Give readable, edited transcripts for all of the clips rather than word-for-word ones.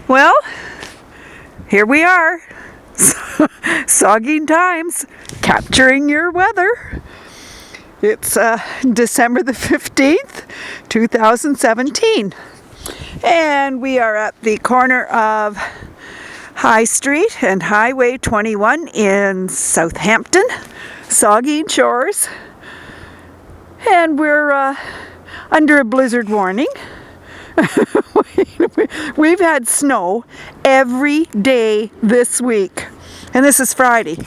Well, here we are. Sogging times, capturing your weather. It's December the 15th, 2017. And we are at the corner of High Street and Highway 21 in Southampton, Saugeen Shores. And we're under a blizzard warning. We've had snow every day this week, and this is Friday.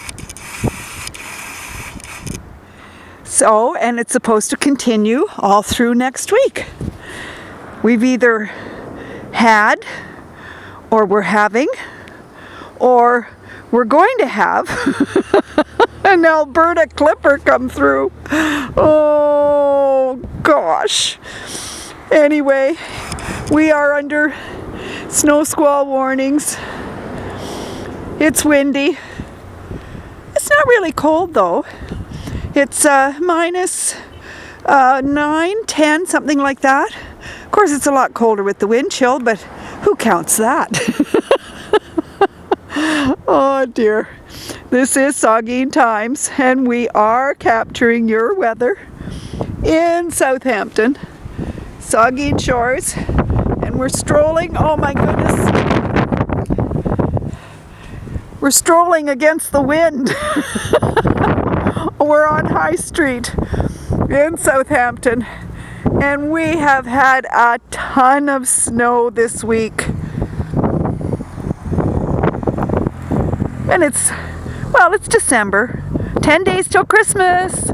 So, and it's supposed to continue all through next week. We've either had, or we're having, or we're going to have an Alberta clipper come through. Oh gosh. Anyway, we are under snow squall warnings. It's windy. It's not really cold though. It's minus 9, 10, something like that. Of course, it's a lot colder with the wind chill, but who counts that? Oh dear. This is Saugeen Times, and we are capturing your weather in Southampton, Saugeen Shores, and we're strolling, oh my goodness, we're strolling against the wind. We're on High Street in Southampton, and we have had a ton of snow this week. And it's December, 10 days till Christmas.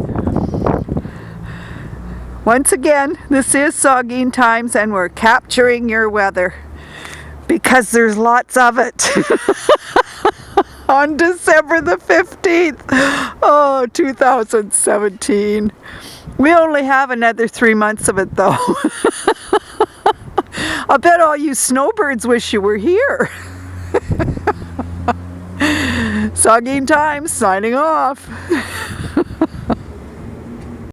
Once again, this is Saugeen Times, and we're capturing your weather because there's lots of it. On December the 15th, 2017. We only have another 3 months of it though. I bet all you snowbirds wish you were here. Saugeen Times signing off.